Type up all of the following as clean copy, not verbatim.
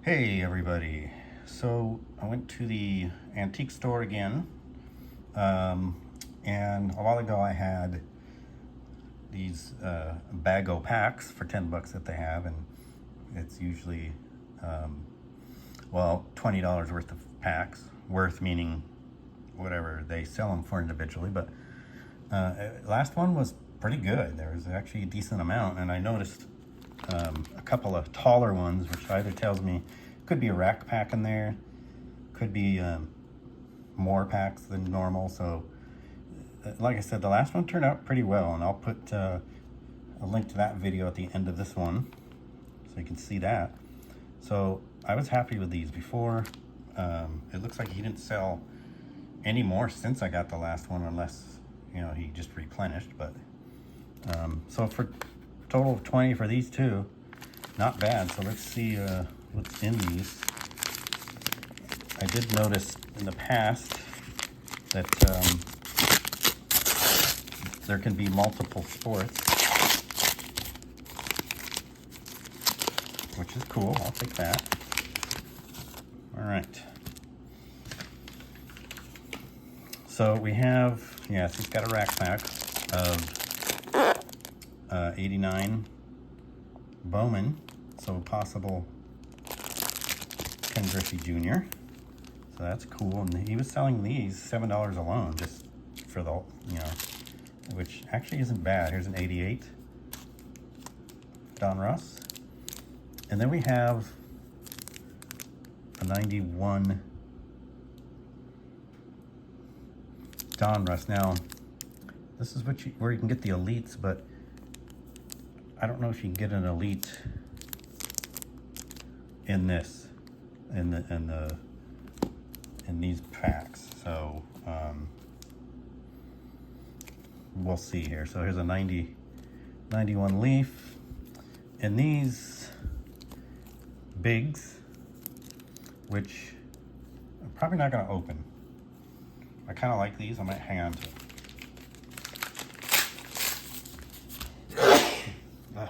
Hey everybody. So I went to the antique store again, and a while ago I had these Bago packs for 10 bucks that they have, and it's usually $20 worth of packs, worth meaning whatever they sell them for individually, but last one was pretty good. There was actually a decent amount, and I noticed a couple of taller ones, which either tells me could be a rack pack in there, could be more packs than normal. So like I said, the last one turned out pretty well, and I'll put a link to that video at the end of this one so you can see that. So I was happy with these before. It looks like he didn't sell any more since I got the last one, unless he just replenished. But so for total of 20 for these two, not bad. So let's see what's in these. I did notice in the past that there can be multiple sports, which is cool. I'll take that. All right. So we have, yes, he's got a rack pack of 89 Bowman, so possible Ken Griffey Jr. So that's cool, and he was selling these $7 alone, just for the, which actually isn't bad. Here's an 88 Donruss, and then we have a 91 Donruss. Now, this is where you can get the elites, but I don't know if you can get an elite in this, in these packs. So we'll see here. So here's a 91 Leaf, and these bigs, which I'm probably not going to open. I kind of like these. I might hang on to them.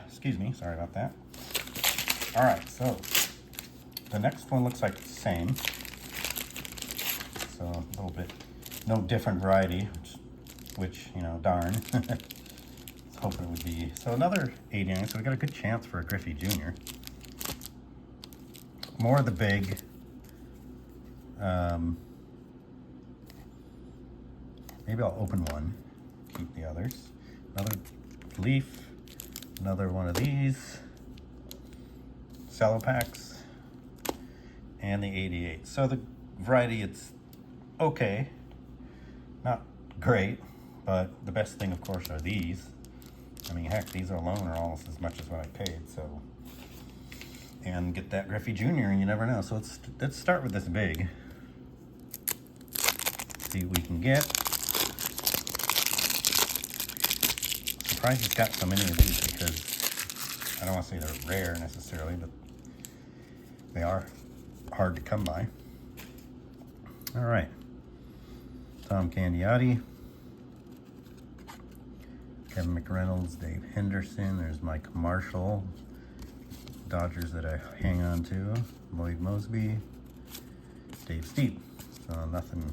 Excuse me, sorry about that. All right, so the next one looks like the same. So a little bit, no different variety, which darn. I was hoping it would be. So another 89, so we got a good chance for a Griffey Jr. More of the big. Maybe I'll open one, keep the others. Another Leaf, another one of these cello packs, and the 88. So the variety, it's okay, not great, but the best thing, of course, are these. I mean, heck, these alone are almost as much as what I paid. So, and get that Griffey Jr., and you never know. So let's start with this big. See what we can get. Surprised it's got so many of these, because I don't want to say they're rare necessarily, but they are hard to come by. All right. Tom Candiotti, Kevin McReynolds, Dave Henderson. There's Mike Marshall, Dodgers that I hang on to. Lloyd Mosby, Dave Steep. So nothing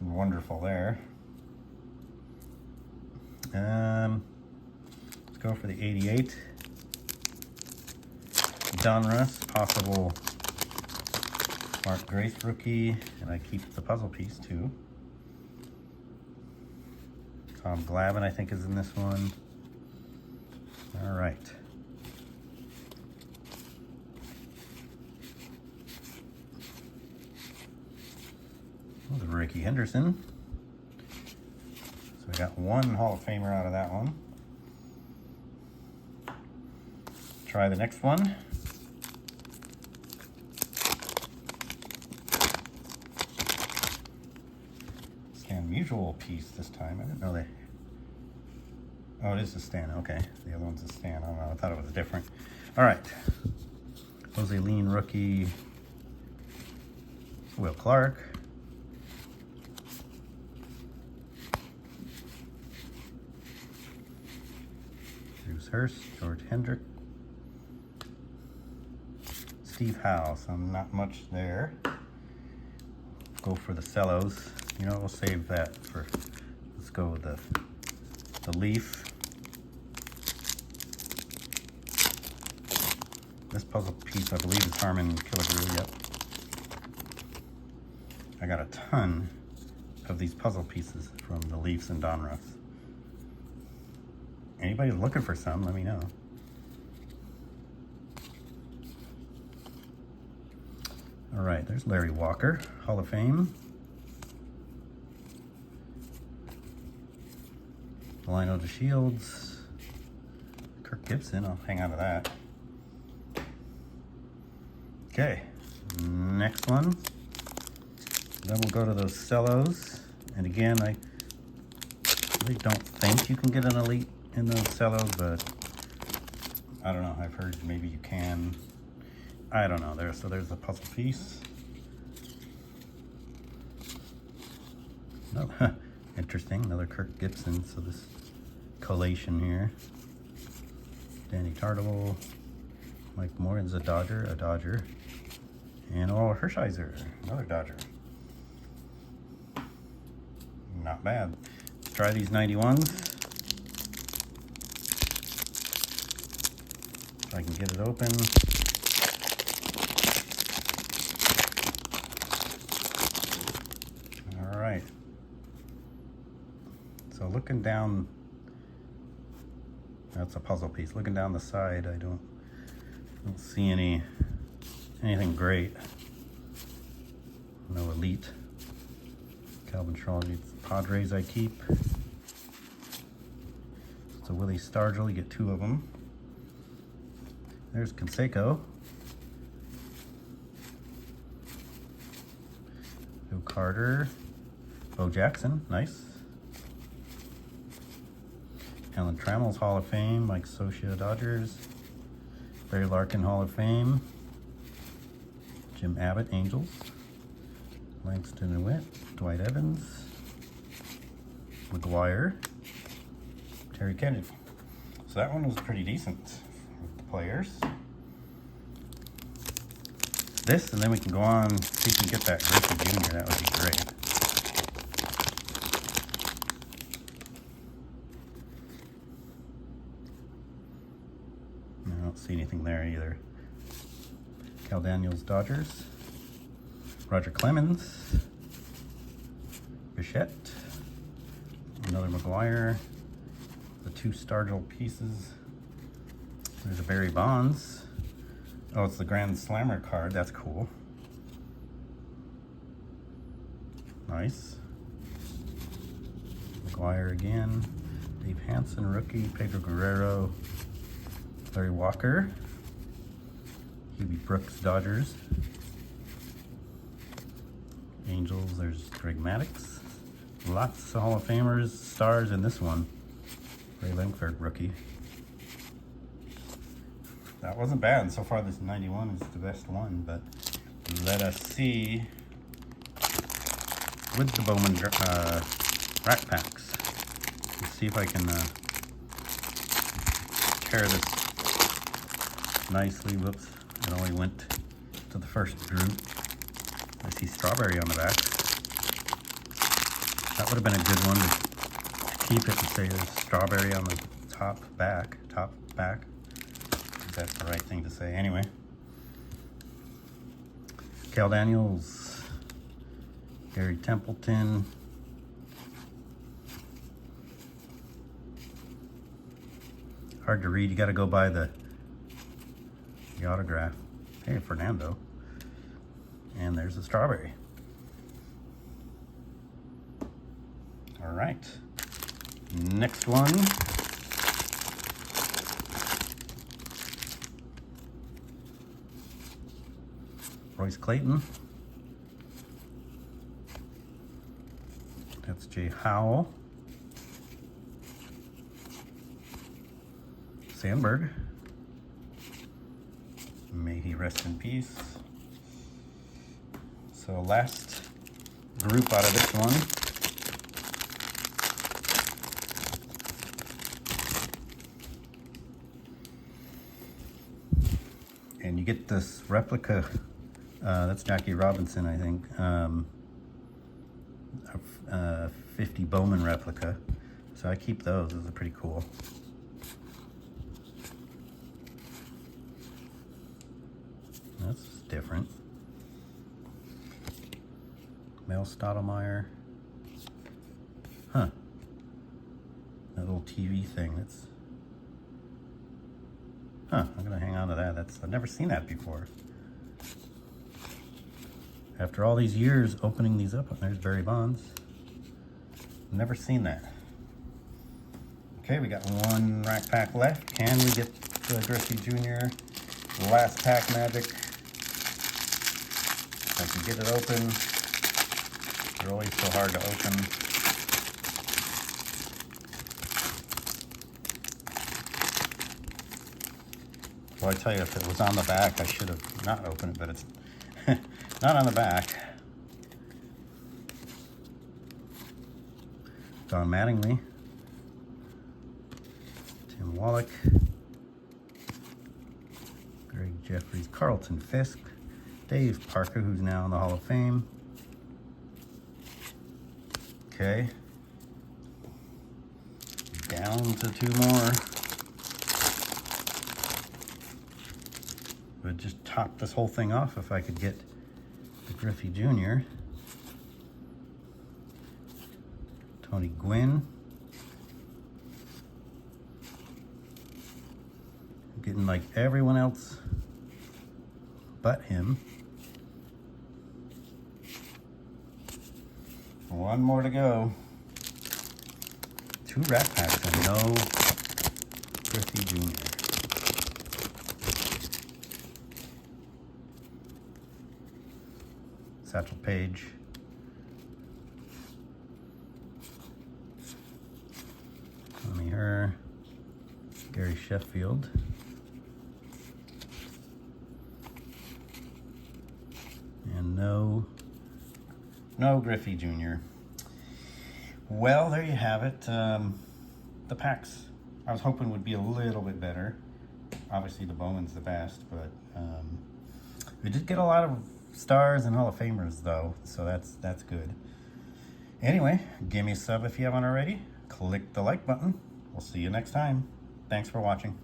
wonderful there. Let's go for the 88 Donruss, possible Mark Grace rookie, and I keep the puzzle piece too. Tom Glavine, I think, is in this one. All right. The Ricky Henderson. So we got one Hall of Famer out of that one. Try the next one. Unusual piece this time. I didn't know they. Oh, it is a stand. Okay, the other one's a stand. I don't know. I thought it was different. All right. Jose Lean rookie. Will Clark. Bruce Hurst. George Hendrick. Steve Howe, so not much there. Go for the cellos. You know, we'll save that for, let's go with the leaf. This puzzle piece, I believe, is Harmon Killigrew, yep. I got a ton of these puzzle pieces from the Leafs and Donruss. Anybody looking for some, let me know. All right, there's Larry Walker, Hall of Fame. Lino DeShields. Kirk Gibson, I'll hang out of that. Okay, next one. Then we'll go to those cellos. And again, I really don't think you can get an elite in those cellos, but I don't know. I've heard maybe you can. I don't know. So there's the puzzle piece. Oh, interesting. Another Kirk Gibson. So this collation here. Danny Tartabull. Mike Morgan's a Dodger. And Oral Hershiser, another Dodger. Not bad. Let's try these 91s. If I can get it open. All right. So looking down, that's a puzzle piece. Looking down the side, I don't see anything great. No elite. Calvin Trilogy, Padres I keep. So Willie Stargell, you get 2 of them. There's Canseco. Joe Carter. Bo Jackson, nice. Alan Trammell's Hall of Fame. Mike Socia, Dodgers. Barry Larkin, Hall of Fame. Jim Abbott, Angels. Langston and Witt. Dwight Evans. McGuire. Terry Kennedy. So that one was pretty decent with the players. This, and then we can go on, see if we can get that Griffey Jr. That would be great. I don't see anything there either. Cal Daniels, Dodgers. Roger Clemens. Bichette. Another McGuire. The 2 Stargell pieces. There's a Barry Bonds. Oh, it's the Grand Slammer card. That's cool. Nice. McGuire again. Dave Hansen, rookie. Pedro Guerrero. Larry Walker. Hubie Brooks, Dodgers. Angels, there's Greg Maddux. Lots of Hall of Famers, stars in this one. Ray Lankford, rookie. That wasn't bad. So far, this 91 is the best one, but let us see with the Bowman rack packs. Let's see if I can pair this nicely. Whoops, it only went to the first group. I see strawberry on the back. That would have been a good one to keep it and say there's strawberry on the top back. If that's the right thing to say. Anyway. Cal Daniels. Gary Templeton. Hard to read. You got to go by the autograph. Hey, Fernando. And there's the strawberry. All right. Next one. Royce Clayton. That's Jay Howell. Sandberg. May he rest in peace. So last group out of this one. and you get this replica. That's Jackie Robinson, I think. A 50 Bowman replica. So I keep those. Those are pretty cool. That's different. Mel Stottlemyre. Huh. That little TV thing. That's. Huh. I'm gonna hang on to that. I've never seen that before. After all these years opening these up, there's Barry Bonds. Never seen that. Okay, we got one rack pack left. Can we get the Griffey Jr. last pack magic? I can get it open. They're always so hard to open. Well, I tell you, if it was on the back, I should have not opened it, but it's not on the back. Don Mattingly, Tim Wallach, Greg Jeffries, Carlton Fisk, Dave Parker, who's now in the Hall of Fame. Okay. Down to two more. Would just top this whole thing off if I could get the Griffey Jr. Tony Gwynn. Getting like everyone else but him. One more to go. 2 rack packs and no Griffey Jr. Satchel Paige. Tommy Herr. Gary Sheffield. And no Griffey Jr. Well, there you have it. The packs I was hoping would be a little bit better. Obviously the Bowman's the best, but we did get a lot of stars and Hall of Famers though, so that's good. Anyway, give me a sub if you haven't already. Click the like button. We'll see you next time. Thanks for watching.